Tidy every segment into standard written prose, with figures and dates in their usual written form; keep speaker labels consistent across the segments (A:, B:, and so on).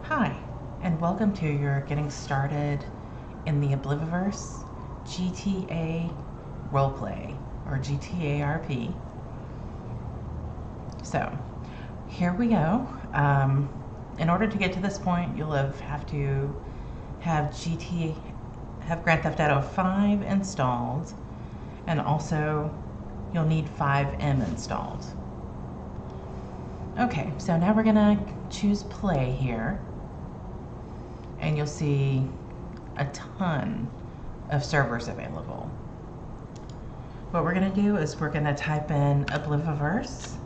A: Hi, and welcome to your Getting Started in the Obliviverse GTA Roleplay, or GTA RP. So, here we go. In order to get to this point, you'll have to have Grand Theft Auto 5 installed, and also you'll need 5M installed. Okay, so now we're gonna choose play here, and you'll see a ton of servers available. What we're gonna do is we're gonna type in Obliviverse,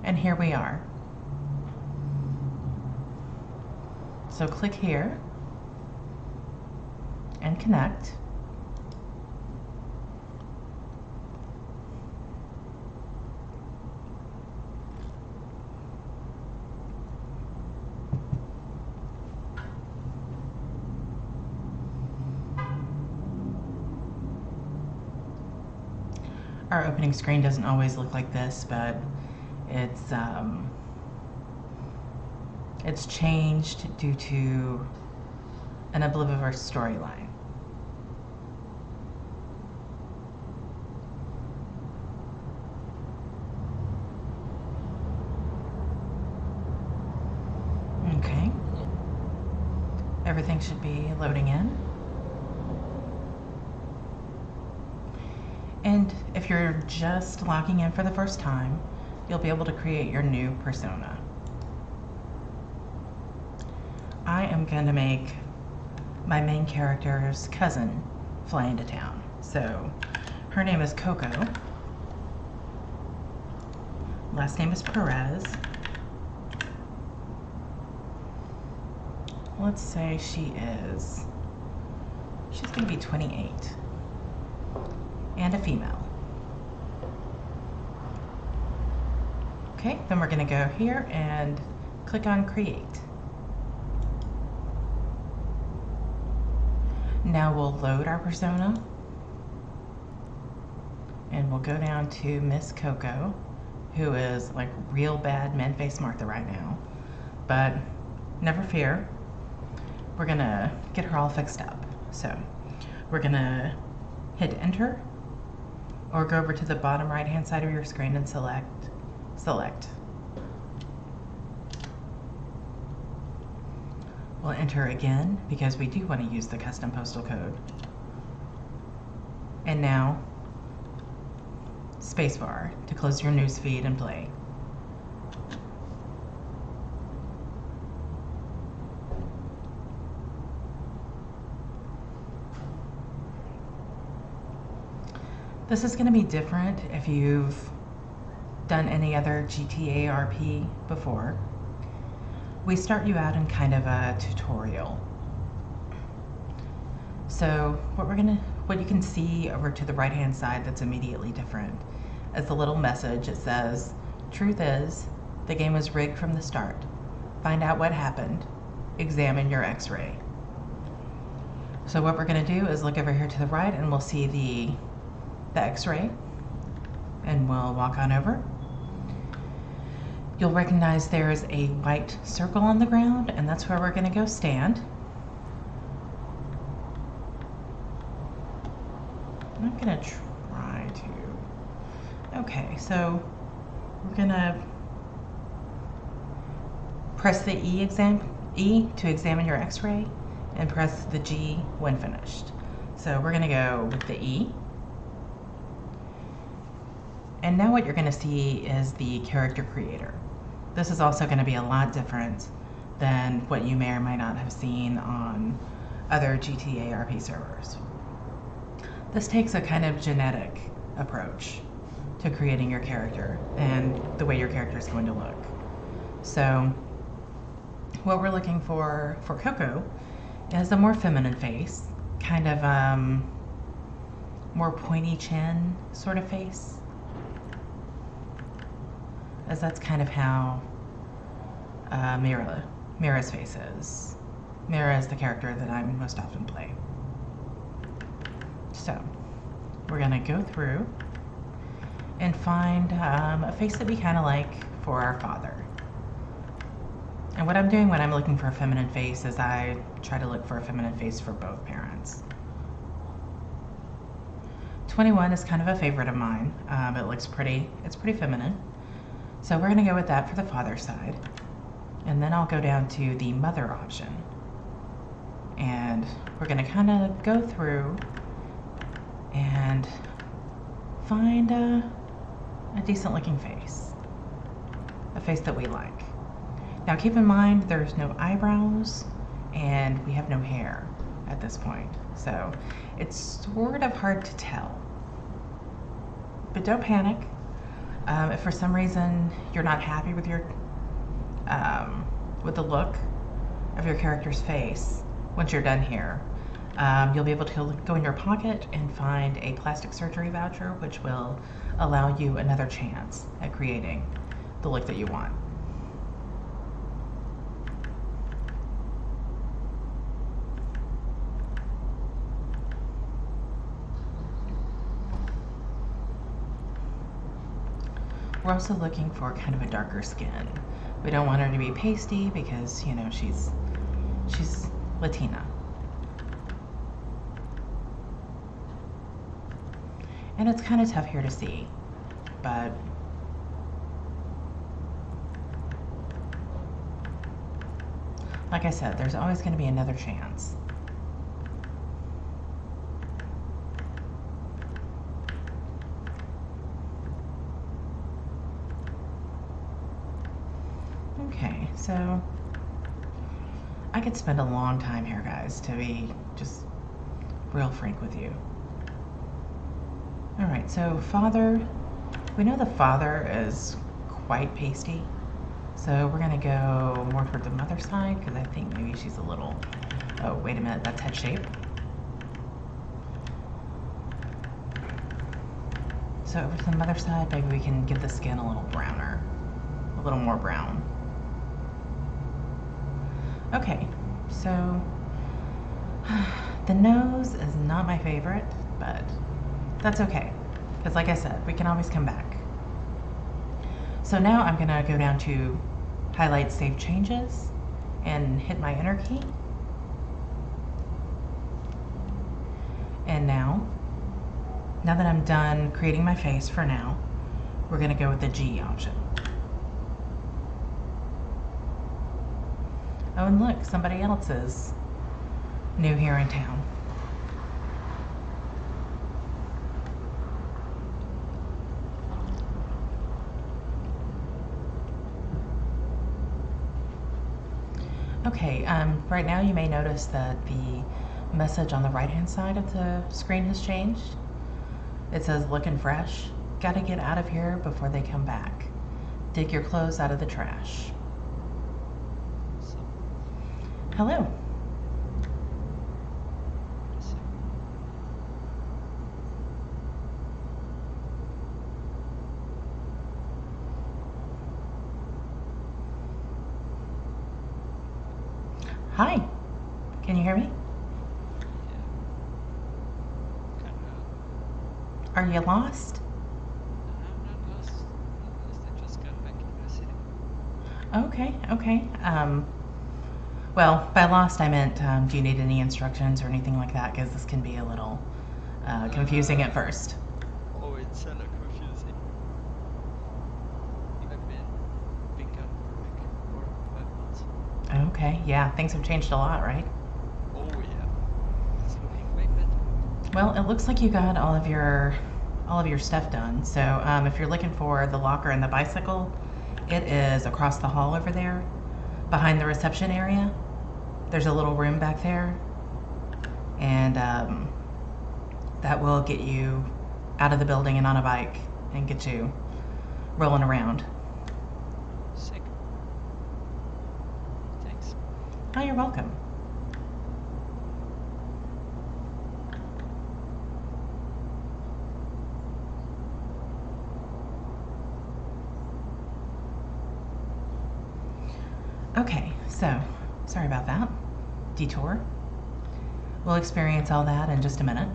A: and here we are. So click here and connect. Our opening screen doesn't always look like this, but it's changed due to an Obliviverse storyline. Okay. Everything should be loading in. And if you're just logging in for the first time, you'll be able to create your new persona. I am going to make my main character's cousin fly into town. So her name is Coco. Last name is Perez. Let's say she's going to be 28 and a female. Okay, then we're going to go here and click on create. Now we'll load our persona, and we'll go down to Miss Coco, who is like real bad man-face Martha right now, but never fear, we're gonna get her all fixed up. So we're gonna hit enter, or go over to the bottom right hand side of your screen and select. We'll enter again because we do want to use the custom postal code. And now, spacebar to close your news feed and play. This is going to be different if you've done any other GTA RP before. We start you out in kind of a tutorial. So what you can see over to the right hand side that's immediately different is the little message. It says, "Truth is, the game was rigged from the start. Find out what happened. Examine your X-ray." So what we're going to do is look over here to the right, and we'll see the X-ray, and we'll walk on over. You'll recognize there's a white circle on the ground, and that's where we're going to go stand. I'm going to try to... Okay, so we're going to press the E to examine your X-ray, and press the G when finished. So we're going to go with the E. And now what you're going to see is the character creator. This is also going to be a lot different than what you may or may not have seen on other GTA RP servers. This takes a kind of genetic approach to creating your character and the way your character is going to look. So what we're looking for Coco is a more feminine face, kind of more pointy chin sort of face, as that's kind of how Mira's face is. Mira is the character that I most often play. So we're gonna go through and find a face that we kind of like for our father. And what I'm doing when I'm looking for a feminine face is I try to look for a feminine face for both parents. 21 is kind of a favorite of mine. It looks pretty, it's pretty feminine. So we're gonna go with that for the father's side. And then I'll go down to the mother option. And we're gonna kind of go through and find a decent looking face. A face that we like. Now keep in mind there's no eyebrows and we have no hair at this point. So it's sort of hard to tell. But don't panic. If for some reason you're not happy with your with the look of your character's face, once you're done here, you'll be able to go in your pocket and find a plastic surgery voucher, which will allow you another chance at creating the look that you want. We're also looking for kind of a darker skin. We don't want her to be pasty because, you know, she's Latina. And it's kind of tough here to see, but like I said, there's always going to be another chance. Okay, so I could spend a long time here, guys, to be just real frank with you. All right, so father, we know the father is quite pasty, so we're gonna go more toward the mother side because I think maybe she's a little, oh, wait a minute, that's head shape. So over to the mother side, maybe we can give the skin a little browner, a little more brown. Okay, so the nose is not my favorite, but that's okay, because like I said, we can always come back. So now I'm gonna go down to highlight save changes and hit my enter key. And now that I'm done creating my face for now, we're gonna go with the G option. Oh, and look, somebody else is new here in town. Okay, right now you may notice that the message on the right-hand side of the screen has changed. It says looking fresh. Gotta get out of here before they come back. Dig your clothes out of the trash. Hello. Hi. Can you hear me? Are you lost?
B: I'm not lost. I just got back in the city.
A: Okay, okay. Well, by lost I meant, do you need any instructions or anything like that? Because this can be a little confusing at first.
B: Oh, it's a lot confusing. I've been gone for like 4 or 5 months.
A: Okay, yeah, things have changed a lot, right?
B: Oh yeah, it's looking way better.
A: Well, it looks like you got all of your stuff done. So if you're looking for the locker and the bicycle, it is across the hall over there, behind the reception area. There's a little room back there, and that will get you out of the building and on a bike and get you rolling around.
B: Sick. Thanks.
A: Oh, you're welcome. Okay, so sorry about that detour. We'll experience all that in just a minute.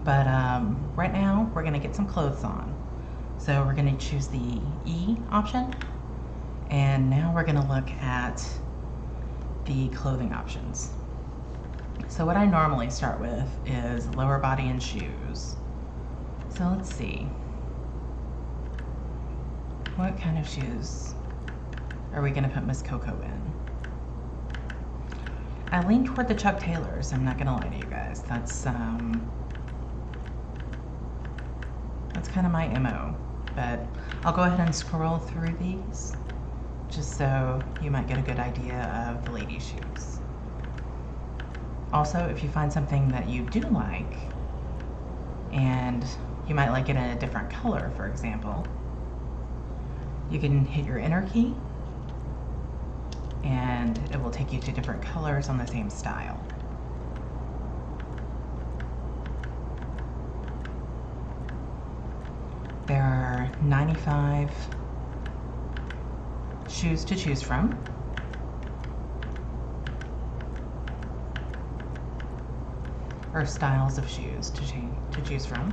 A: But right now we're gonna get some clothes on. So we're going to choose the E option. And now we're going to look at the clothing options. So what I normally start with is lower body and shoes. So let's see. What kind of shoes are we going to put Miss Coco in? I lean toward the Chuck Taylors, I'm not going to lie to you guys. That's kind of my MO. But I'll go ahead and scroll through these just so you might get a good idea of the ladies' shoes. Also, if you find something that you do like, and you might like it in a different color, for example, you can hit your enter key, and it will take you to different colors on the same style. There are 95 shoes to choose from. Or styles of shoes to choose from.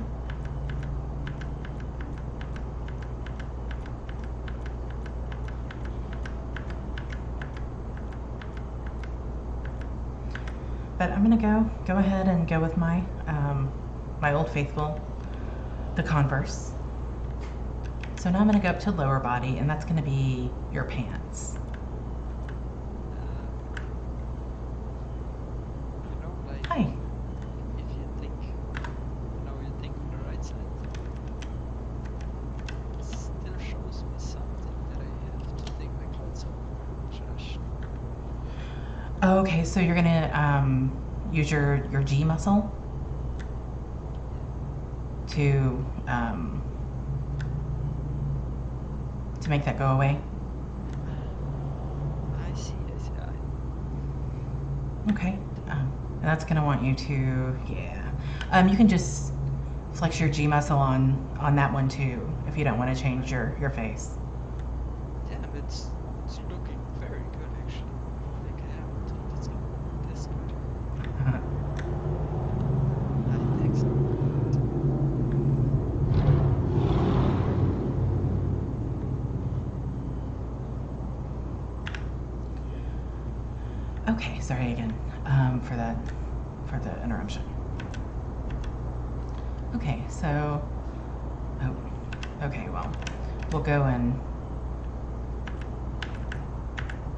A: But I'm gonna go ahead and go with my my Old Faithful, the Converse. So now I'm gonna go up to lower body, and that's gonna be your pants.
B: Like,
A: Hi.
B: if you think, you think on the right side, it still shows me something that I have to take my clothes off. Trash.
A: Okay, so you're gonna use your G muscle to make that go away.
B: I see.
A: Okay, and that's gonna want you to, yeah. You can just flex your G muscle on that one too, if you don't want to change your face.
B: Damn, it's looking very good actually. Like I haven't thought it's looking this good. Thanks.
A: Okay, sorry again for the interruption. Okay, so, okay, well, we'll go and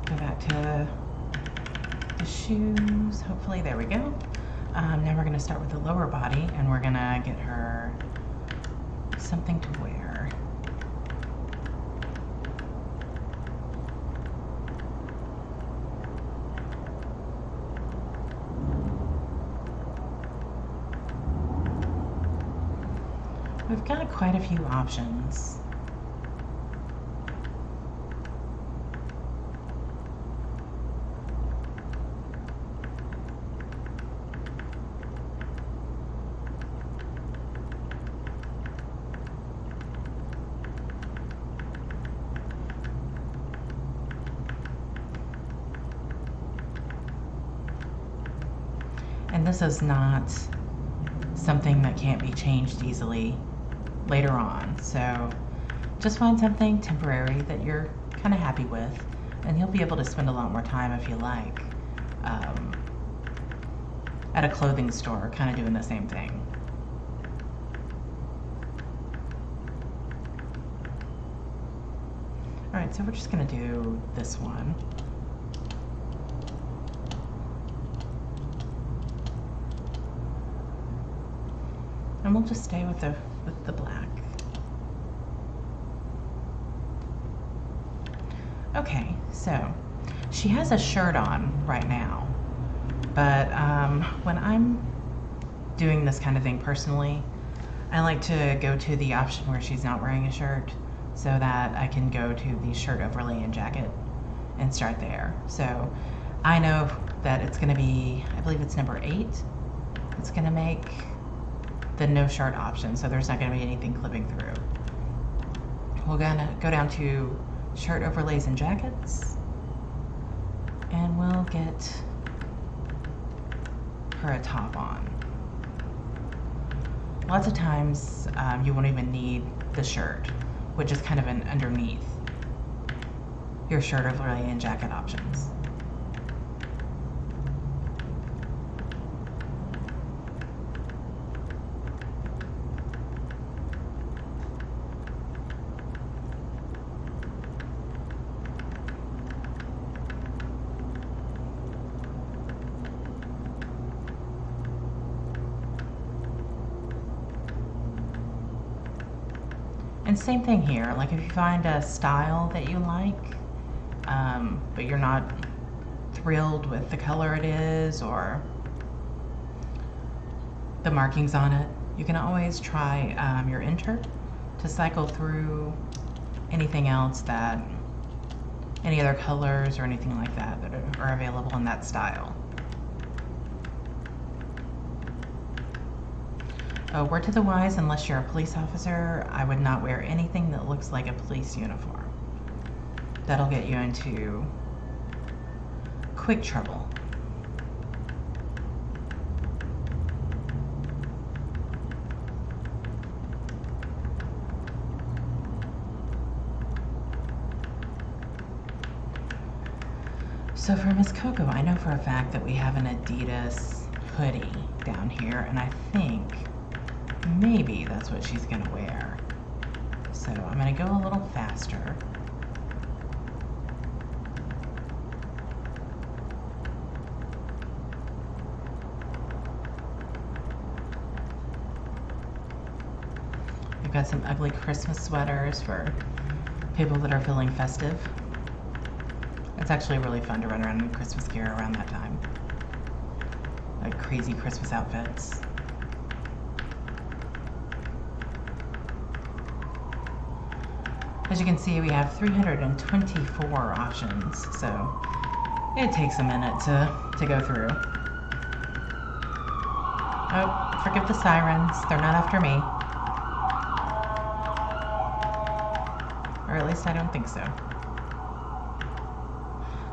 A: go back to the shoes. Hopefully, there we go. Now we're gonna start with the lower body, and we're gonna get her something to wear. We've got quite a few options. And this is not something that can't be changed easily later on. So just find something temporary that you're kind of happy with, and you'll be able to spend a lot more time if you like at a clothing store kind of doing the same thing. Alright, so we're just going to do this one. And we'll just stay with the black. Okay, so she has a shirt on right now, but when I'm doing this kind of thing personally, I like to go to the option where she's not wearing a shirt so that I can go to the shirt overlay and jacket and start there. So I know that it's going to be, I believe it's number 8. It's going to make the no shirt option, so there's not going to be anything clipping through. We're going to go down to shirt overlays and jackets, and we'll get her a top on. Lots of times you won't even need the shirt. which is kind of an underneath your shirt overlay and jacket options. And same thing here, like if you find a style that you like, but you're not thrilled with the color it is or the markings on it, you can always try your enter to cycle through anything else that, any other colors or anything like that that are available in that style. A word to the wise, unless you're a police officer, I would not wear anything that looks like a police uniform. That'll get you into quick trouble. So for Miss Coco, I know for a fact that we have an Adidas hoodie down here, and I think maybe that's what she's gonna wear. So I'm gonna go a little faster. We've got some ugly Christmas sweaters for people that are feeling festive. It's actually really fun to run around in Christmas gear around that time. Like crazy Christmas outfits. As you can see, we have 324 options, so it takes a minute to go through. Oh, forgive the sirens, they're not after me. Or at least I don't think so.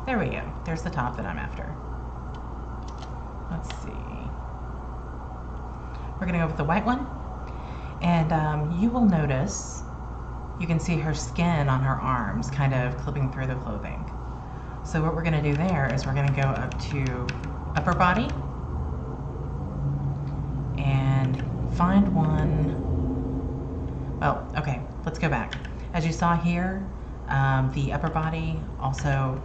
A: There we go, there's the top that I'm after. Let's see. We're gonna go with the white one, and you will notice you can see her skin on her arms kind of clipping through the clothing. So what we're gonna do there is we're gonna go up to upper body and find one. Well, okay, let's go back. As you saw here, the upper body also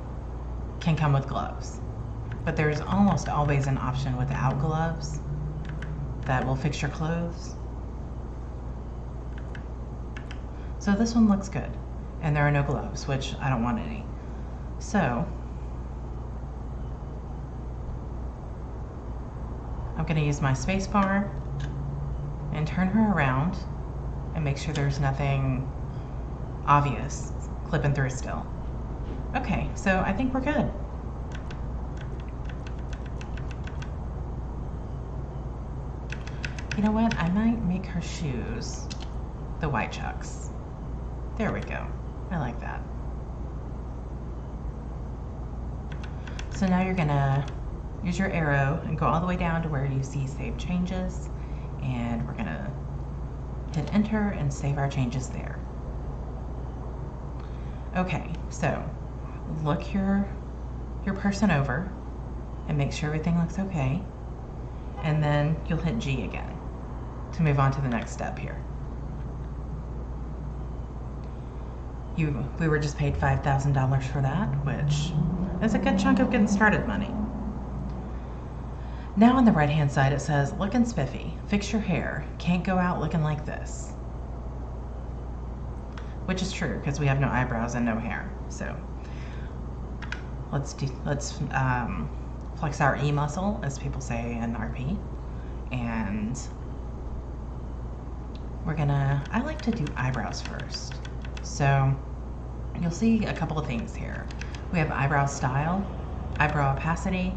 A: can come with gloves, but there's almost always an option without gloves that will fix your clothes. So this one looks good, and there are no gloves, which I don't want any. So I'm gonna use my space bar and turn her around and make sure there's nothing obvious clipping through still. Okay, so I think we're good. You know what? I might make her shoes the white chucks. There we go. I like that. So now you're gonna use your arrow and go all the way down to where you see Save Changes, and we're gonna hit Enter and save our changes there. Okay, so look your person over and make sure everything looks okay, and then you'll hit G again to move on to the next step here. We were just paid $5,000 for that, which is a good chunk of getting started money. Now on the right hand side it says, looking spiffy, fix your hair, can't go out looking like this. Which is true, because we have no eyebrows and no hair. So let's flex our E muscle, as people say in RP, and I like to do eyebrows first. So you'll see a couple of things here. We have eyebrow style, eyebrow opacity,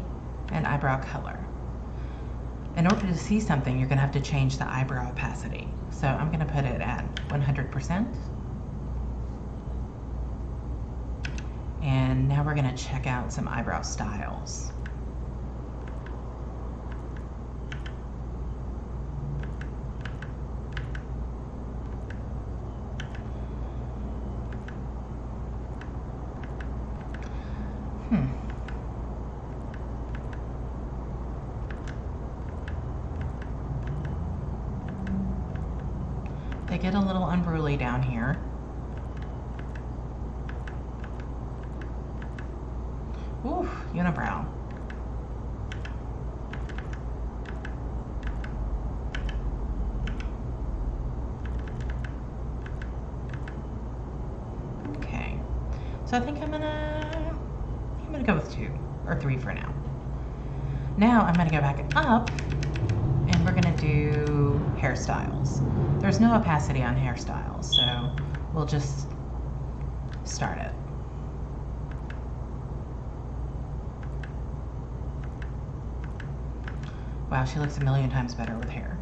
A: and eyebrow color. In order to see something, you're gonna have to change the eyebrow opacity. So I'm gonna put it at 100%. And now we're gonna check out some eyebrow styles. get a little unruly down here. Oof, unibrow. Okay, so I think I'm gonna go with 2 or 3 for now. Now I'm gonna go back up and we're gonna do hairstyles. There's no opacity on hairstyles, so we'll just start it. Wow, she looks a million times better with hair.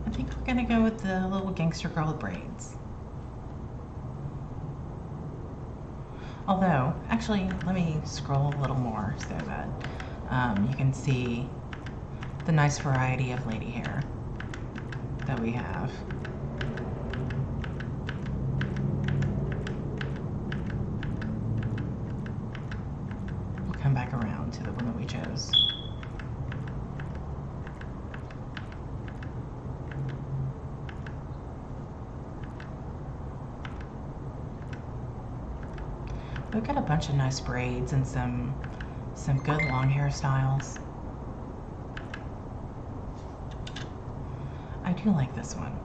A: I think we're gonna go with the little gangster girl with braids. Although, actually, let me scroll a little more so that you can see the nice variety of lady hair that we have. We'll come back around to the one that we chose. We've got a bunch of nice braids and some good long hairstyles. I do like this one.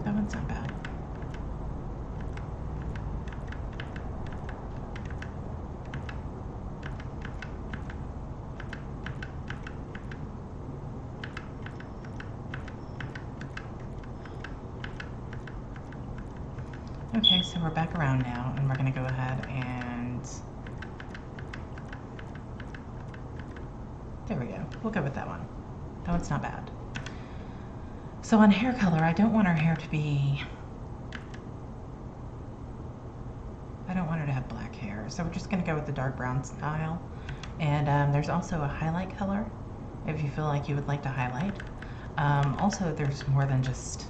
A: That one's not bad. Okay, so we're back around now, and we're going to go ahead and... There we go. We'll go with that one. That one's not bad. So on hair color, I don't want her hair to be... I don't want her to have black hair, so we're just going to go with the dark brown style. And there's also a highlight color, if you feel like you would like to highlight. Also, there's more than just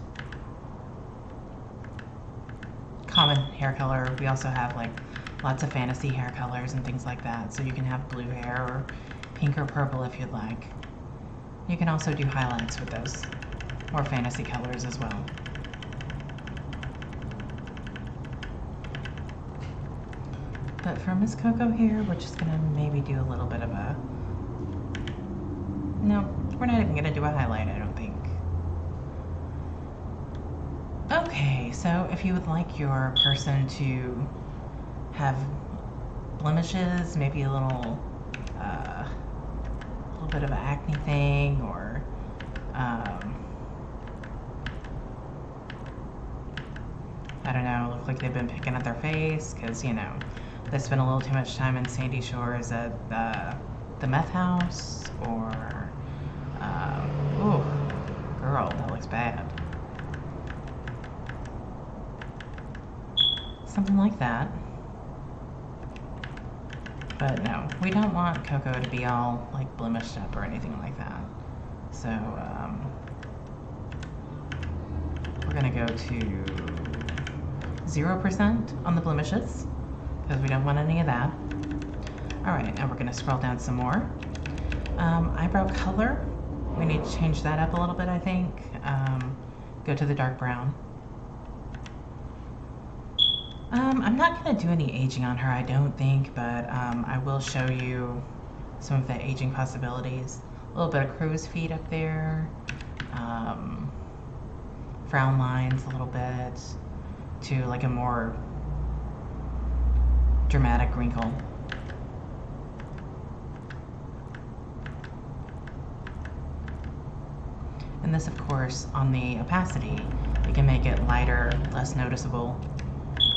A: common hair color. We also have like lots of fantasy hair colors and things like that. So you can have blue hair or pink or purple if you'd like. You can also do highlights with those more fantasy colors as well. But for Miss Coco here, we're just gonna maybe do a little bit of a... No, we're not even gonna do a highlight, I don't think. Okay, so if you would like your person to have blemishes, maybe a little bit of an acne thing, or I don't know, look like they've been picking at their face because, you know, they spent a little too much time in Sandy Shores at the meth house, or oh, girl, that looks bad. Something like that. But no, we don't want Coco to be all like blemished up or anything like that. So we're gonna go to 0% on the blemishes because we don't want any of that. All right, now we're gonna scroll down some more. Eyebrow color, we need to change that up a little bit, I think. Go to the dark brown. I'm not going to do any aging on her, I don't think, but I will show you some of the aging possibilities. A little bit of crow's feet up there, frown lines a little bit, to like a more dramatic wrinkle. And this, of course, on the opacity, you can make it lighter, less noticeable,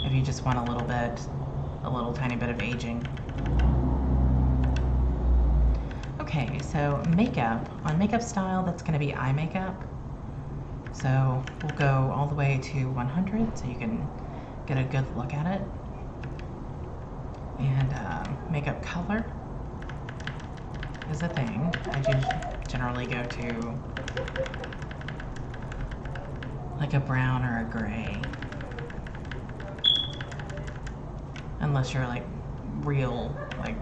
A: if you just want a little tiny bit of aging. Okay, so makeup. On makeup style, that's going to be eye makeup. So we'll go all the way to 100 so you can get a good look at it. And makeup color is a thing. I do generally go to like a brown or a gray. Unless you're like real, like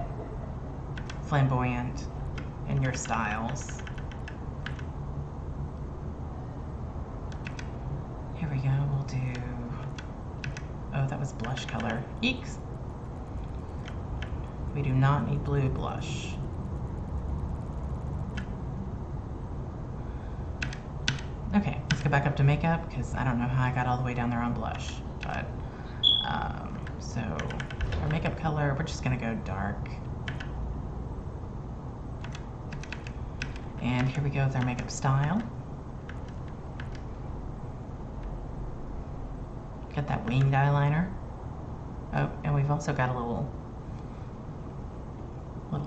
A: flamboyant in your styles. Here we go, we'll do, oh, that was blush color. Eeks! We do not need blue blush. Okay, let's go back up to makeup, because I don't know how I got all the way down there on blush. But, so, our makeup color, we're just gonna go dark. And here we go with our makeup style. Got that winged eyeliner. Oh, and we've also got a little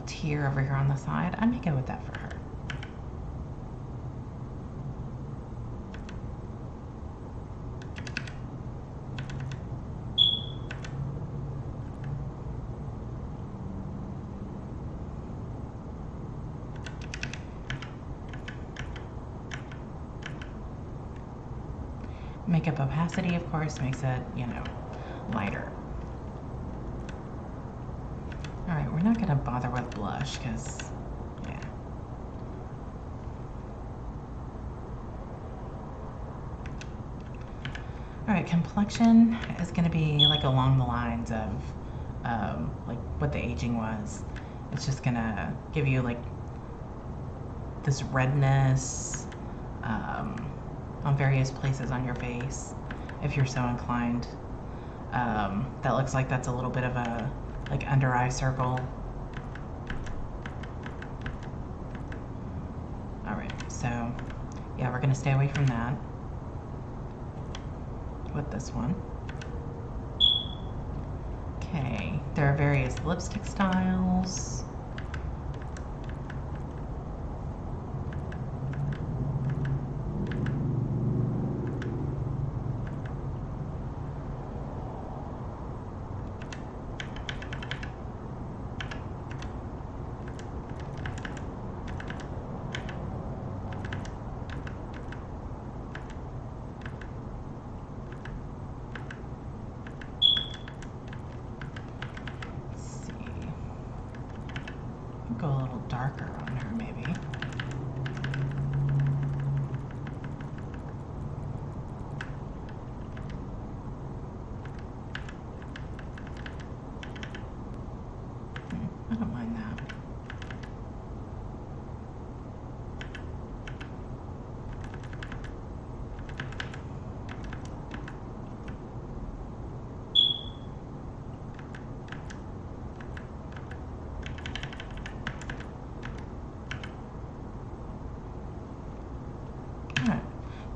A: tear over here on the side. I may go with that for her. Makeup opacity, of course, makes it, you know, lighter. Alright, we're not going to bother with blush, because, yeah. Alright, complexion is going to be, like, along the lines of, like, what the aging was. It's just going to give you, like, this redness, on various places on your face, if you're so inclined. That looks like that's a little bit of a, like, under eye circle. Alright, so, yeah, we're gonna stay away from that with this one. Okay, there are various lipstick styles. Go a little darker on her, maybe. I don't mind that.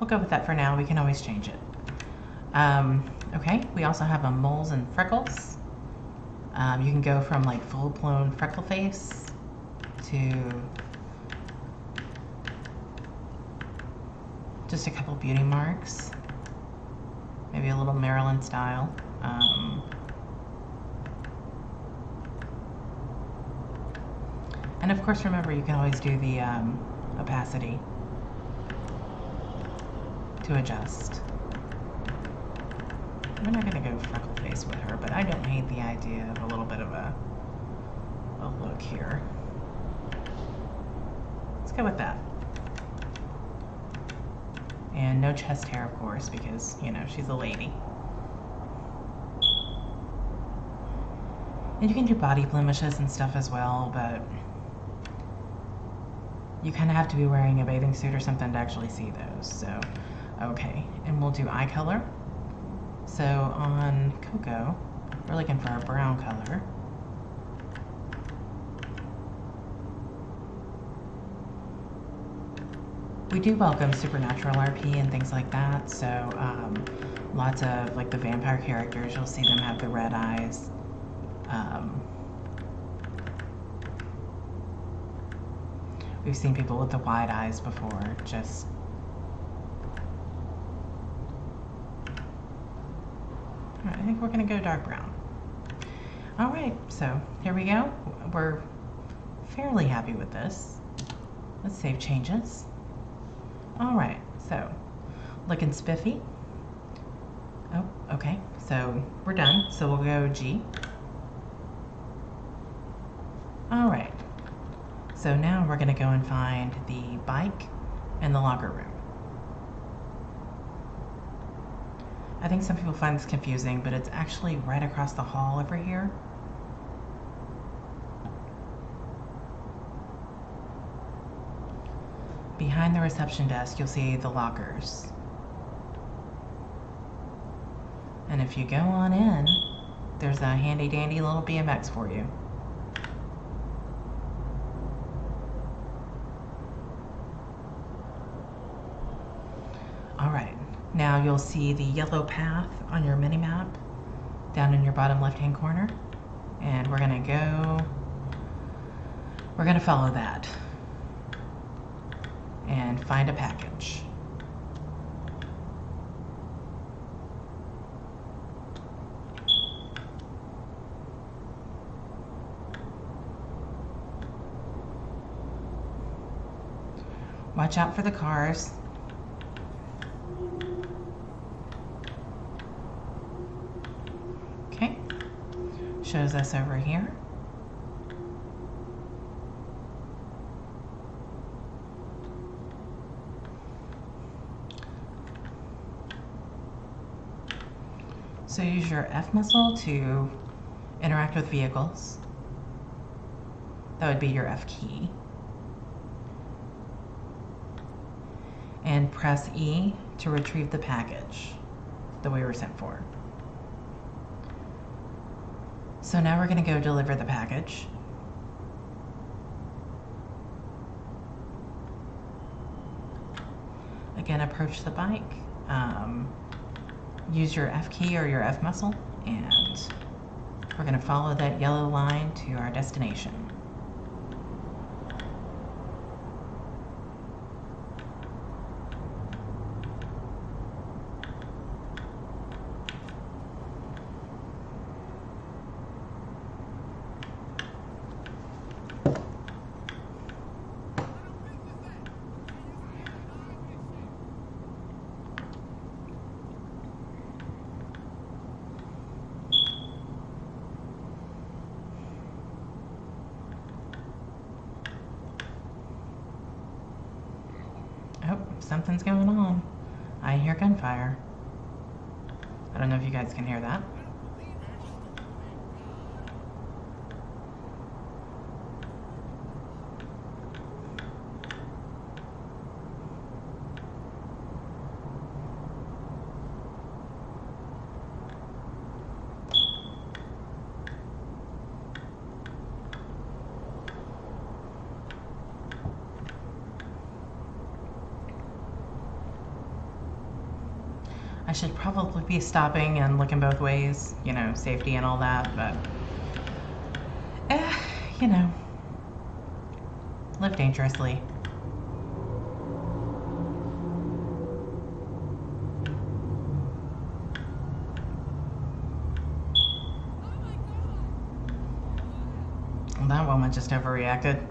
A: We'll go with that for now. We can always change it. Okay, we also have a moles and freckles. You can go from like full-blown freckle face to just a couple beauty marks. Maybe a little Maryland style. And of course, remember, you can always do the opacity to adjust. We're not going to go freckle face with her, but I don't hate the idea of a little bit of a look here. Let's go with that. And no chest hair, of course, because, you know, she's a lady. And you can do body blemishes and stuff as well, but you kind of have to be wearing a bathing suit or something to actually see those, so. Okay, and we'll do eye color. So on Coco, we're looking for a brown color. We do welcome supernatural RP and things like that, so lots of like the vampire characters, you'll see them have the red eyes. We've seen people with the wide eyes before, just... Alright, I think we're gonna go dark brown. Alright, so here we go. We're fairly happy with this. Let's save changes. Alright, so looking spiffy. Oh, okay, so we're done. So we'll go G. Alright, so now we're gonna go and find the bike and the locker room. I think some people find this confusing, but it's actually right across the hall over here. Behind the reception desk, you'll see the lockers. And if you go on in, there's a handy dandy little BMX for you. Alright, now you'll see the yellow path on your mini-map down in your bottom left-hand corner. And we're gonna follow that and find a package. Watch out for the cars. Okay, shows us over here. So use your F muscle to interact with vehicles. That would be your F key. And press E to retrieve the package that we were sent for. So now we're going to go deliver the package. Again, approach the bike. Use your F key or your F muscle, and we're going to follow that yellow line to our destination. Oh, something's going on. I hear gunfire. I don't know if you guys can hear that. I should probably be stopping and looking both ways, you know, safety and all that, but you know, live dangerously. Well, that woman just overreacted.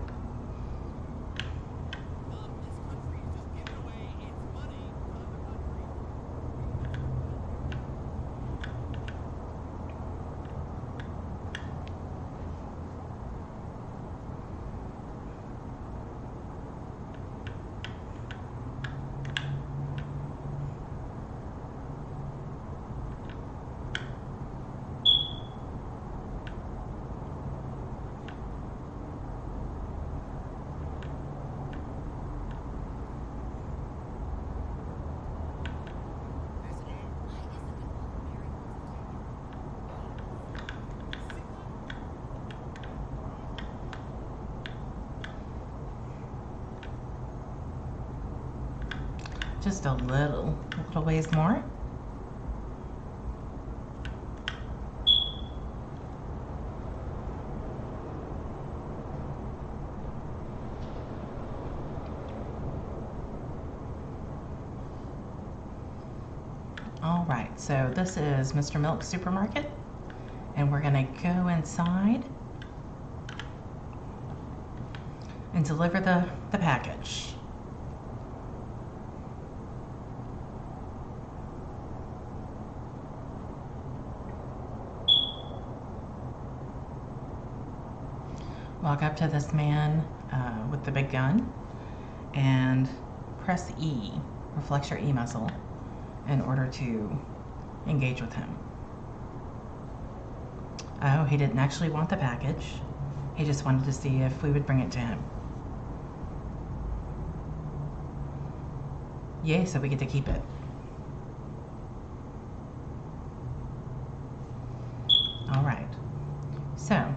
A: just a little ways more. All right, so this is Mr. Milk's supermarket, and we're gonna go inside and deliver the package. Walk up to this man with the big gun and press E, reflex your E muscle, in order to engage with him. Oh, he didn't actually want the package. He just wanted to see if we would bring it to him. Yay, so we get to keep it. All right. So,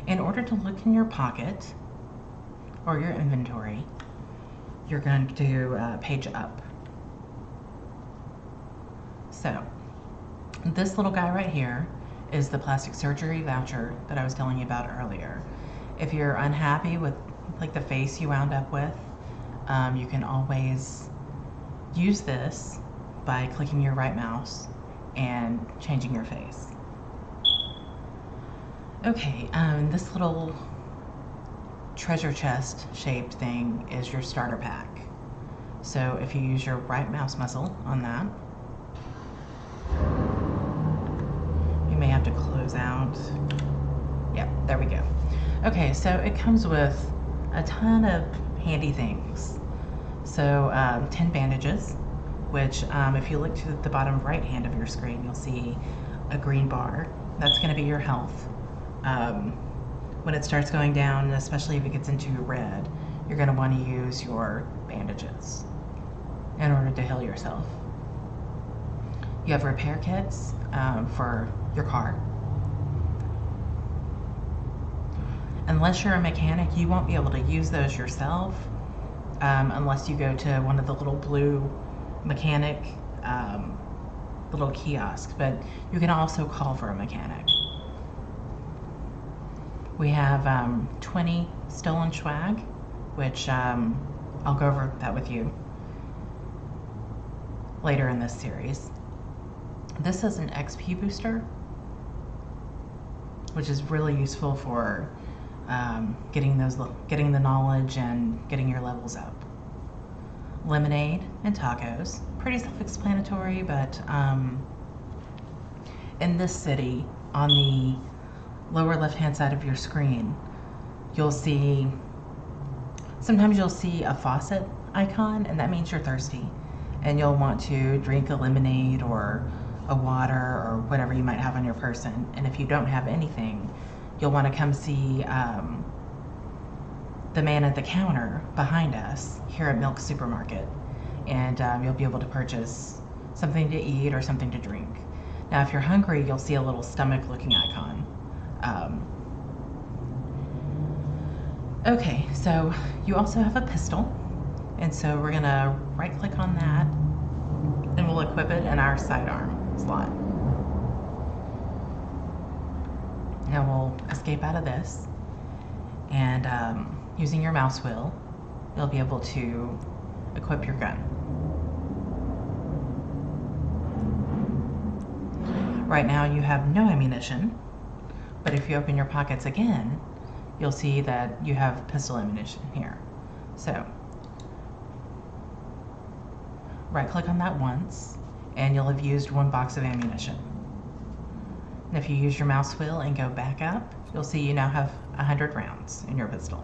A: in order to look in your pocket or your inventory, you're going to page up. So, this little guy right here is the plastic surgery voucher that I was telling you about earlier. If you're unhappy with like the face you wound up with, you can always use this by clicking your right mouse and changing your face. Okay, this little treasure chest shaped thing is your starter pack. So if you use your right mouse muscle on that, you may have to close out. Yep, there we go. Okay, so it comes with a ton of handy things. So 10 bandages, which if you look to the bottom right hand of your screen, you'll see a green bar. That's going to be your health. When it starts going down, especially if it gets into red, you're going to want to use your bandages in order to heal yourself. You have repair kits for your car. Unless you're a mechanic, you won't be able to use those yourself unless you go to one of the little blue mechanic little kiosks, but you can also call for a mechanic. We have 20 stolen swag, which I'll go over that with you later in this series. This is an XP booster, which is really useful for getting the knowledge and getting your levels up. Lemonade and tacos, pretty self-explanatory, but in this city, on the lower left-hand side of your screen, sometimes you'll see a faucet icon, and that means you're thirsty, and you'll want to drink a lemonade or a water or whatever you might have on your person. And if you don't have anything, you'll want to come see the man at the counter behind us here at Milk Supermarket, and you'll be able to purchase something to eat or something to drink. Now, if you're hungry, you'll see a little stomach-looking icon. Okay, so you also have a pistol, and so we're gonna right-click on that, and we'll equip it in our sidearm slot. Now we'll escape out of this, and using your mouse wheel, you'll be able to equip your gun. Right now you have no ammunition, but if you open your pockets again, you'll see that you have pistol ammunition here. So, right-click on that once, and you'll have used one box of ammunition. And if you use your mouse wheel and go back up, you'll see you now have 100 rounds in your pistol.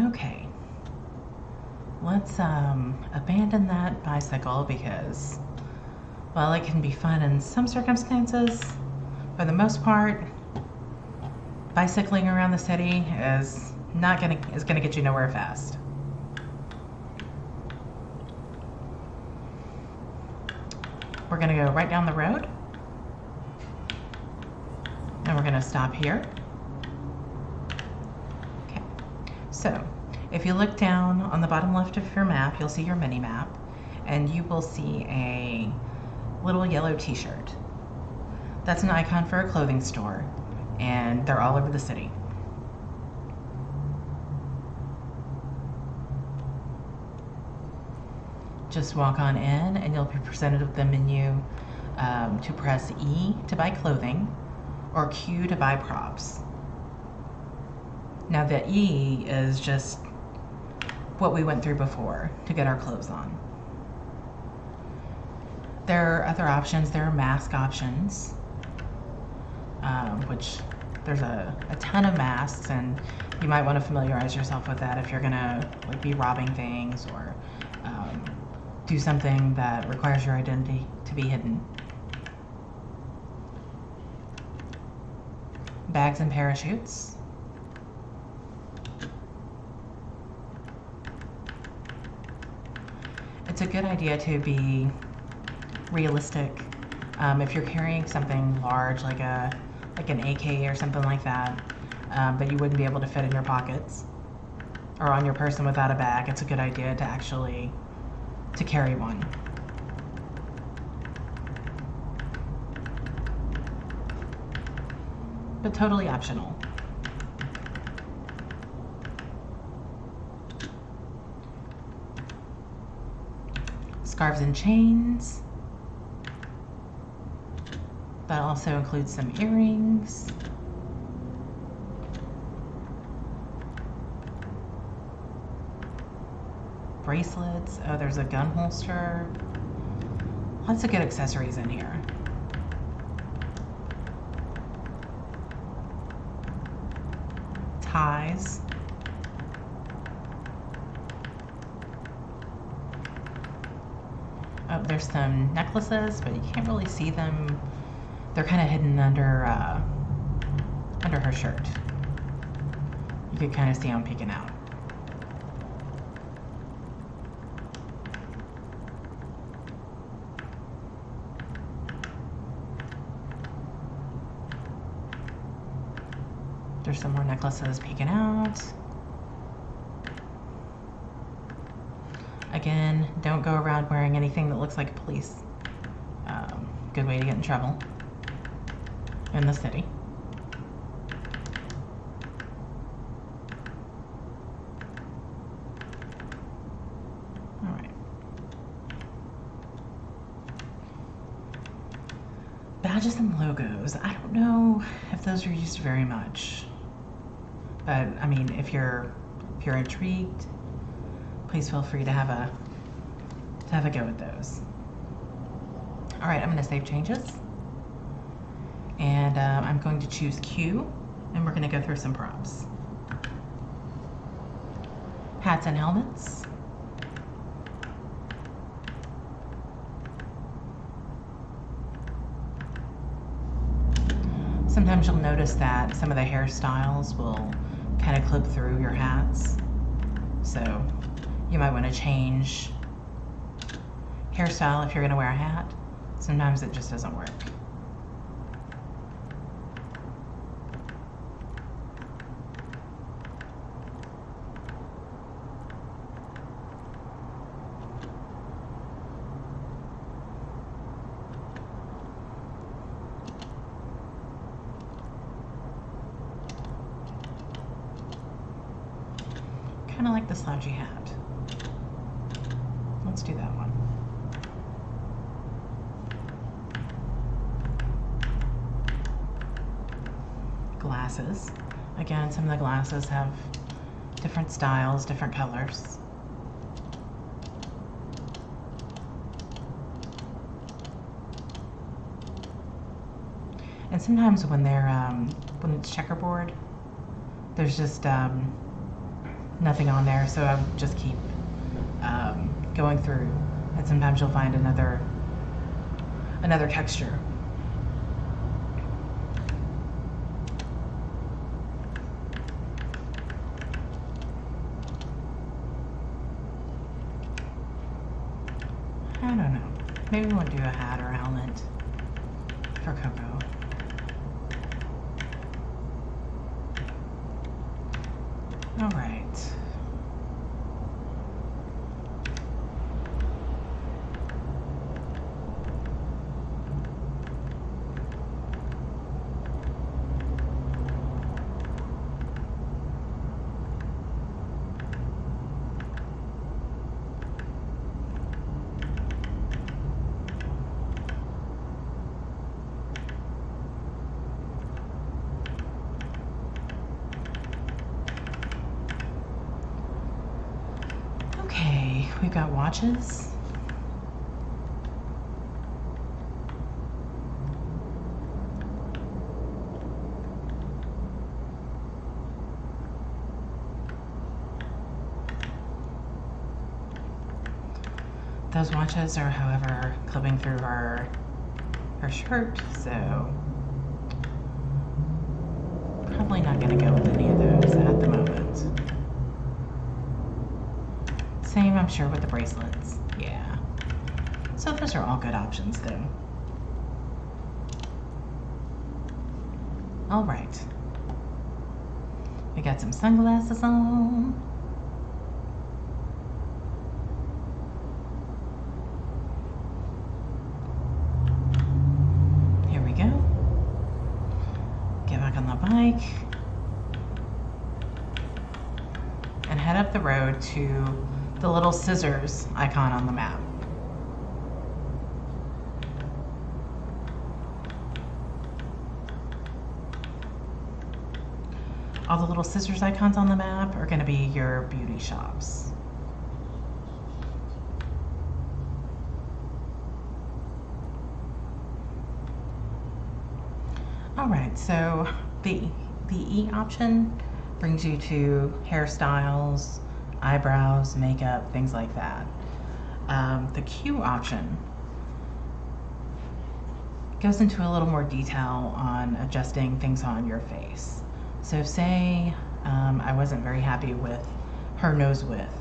A: Okay, let's abandon that bicycle because, well, it can be fun in some circumstances. For the most part, bicycling around the city is gonna get you nowhere fast. We're gonna go right down the road, And we're going to stop here. Okay, so if you look down on the bottom left of your map, you'll see your mini map, and you will see a little yellow t-shirt. That's an icon for a clothing store, and they're all over the city. Just walk on in and you'll be presented with the menu to press E to buy clothing or Q to buy props. Now the E is just what we went through before to get our clothes on. There are other options. There are mask options, which there's a ton of masks, and you might want to familiarize yourself with that if you're gonna like be robbing things or do something that requires your identity to be hidden. Bags and parachutes. It's a good idea to be realistic. If you're carrying something large like an AK or something like that, but you wouldn't be able to fit in your pockets or on your person without a bag, it's a good idea to actually carry one. But totally optional. Scarves and chains. That also includes some earrings. Bracelets. Oh, there's a gun holster. Lots of good accessories in here. Ties. Oh, there's some necklaces, but you can't really see them. They're kind of hidden under her shirt. You could kind of see them peeking out. There's some more necklaces peeking out. Again, don't go around wearing anything that looks like police. Good way to get in trouble in the city. All right. Badges and logos. I don't know if those are used very much. But I mean, if you're intrigued, please feel free to have a go with those. All right, I'm going to save changes, and I'm going to choose Q, and we're going to go through some props. Hats and helmets. Sometimes you'll notice that some of the hairstyles will kind of clip through your hats, so you might want to change hairstyle if you're going to wear a hat. Sometimes it just doesn't work. Kind of like the slouchy hat. Let's do that one. Glasses. Again, some of the glasses have different styles, different colors. And sometimes when they're when it's checkerboard, there's just nothing on there, so I would just keep going through, and sometimes you'll find another texture. I don't know. Maybe we won't do a hat or a helmet for Coco. we've got watches. Those watches are, however, clipping through her shirt, so probably not going to go with any of those at the moment. Same, I'm sure, with the bracelets. Yeah. So those are all good options, though. All right. We got some sunglasses on. Here we go. Get back on the bike. And head up the road to the little scissors icon on the map. All the little scissors icons on the map are going to be your beauty shops. All right, so the E option brings you to hairstyles, eyebrows, makeup, things like that. The Q option goes into a little more detail on adjusting things on your face. So say I wasn't very happy with her nose width.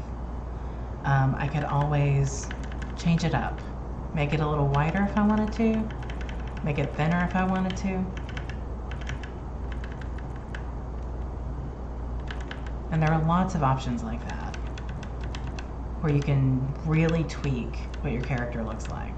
A: I could always change it up. Make it a little wider if I wanted to. Make it thinner if I wanted to. And there are lots of options like that, where you can really tweak what your character looks like.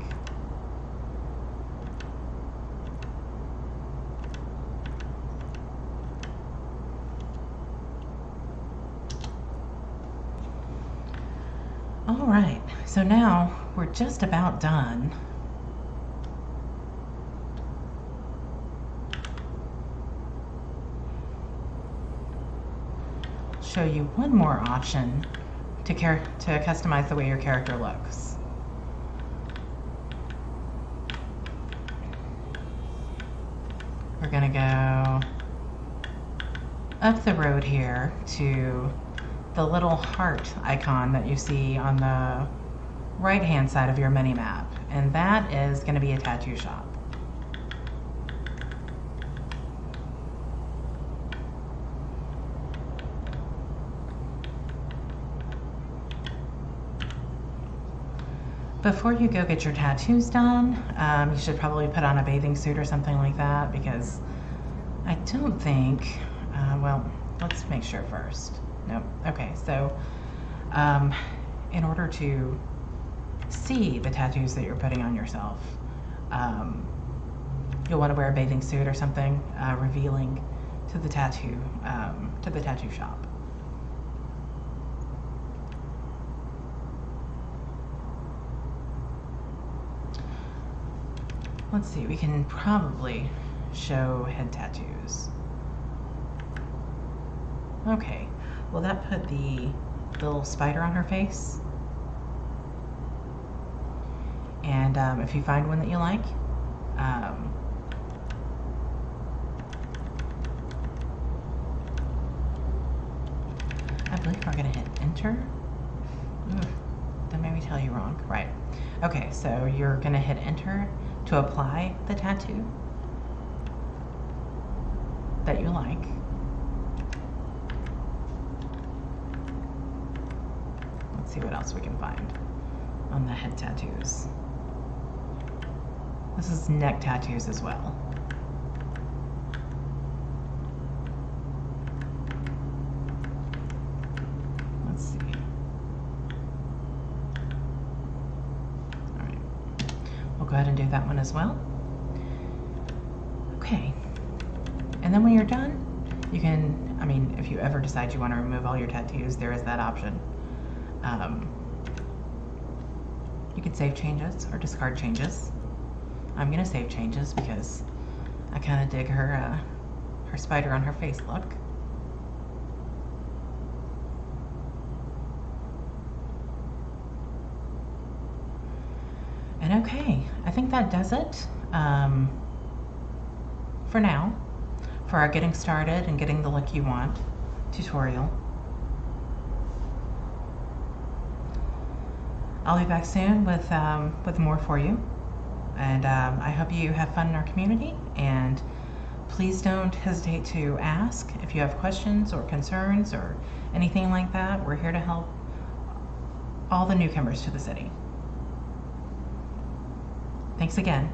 A: All right, so now we're just about done. Show you one more option to customize the way your character looks. We're gonna go up the road here to the little heart icon that you see on the right hand side of your mini map, and that is going to be a tattoo shop. Before you go get your tattoos done, you should probably put on a bathing suit or something like that, because I don't think, well, let's make sure first. Nope. Okay, so in order to see the tattoos that you're putting on yourself, you'll want to wear a bathing suit or something, revealing to the tattoo shop. Let's see, we can probably show head tattoos. Okay, well that put the little spider on her face. And if you find one that you like, I believe we're gonna hit enter. Ooh, that made me tell you wrong. Right. Okay, so you're gonna hit enter to apply the tattoo that you like. Let's see what else we can find on the head tattoos. This is neck tattoos as well. Let's see. All right, we'll go ahead and do that one as well. Okay, and then when you're done, you can, I mean, if you ever decide you want to remove all your tattoos, there is that option. You could save changes or discard changes. I'm gonna save changes because I kind of dig her spider on her face look. And okay, I think that does it for now, for our getting started and getting the look you want tutorial. I'll be back soon with more for you, and I hope you have fun in our community. And please don't hesitate to ask if you have questions or concerns or anything like that. We're here to help all the newcomers to the city. Thanks again.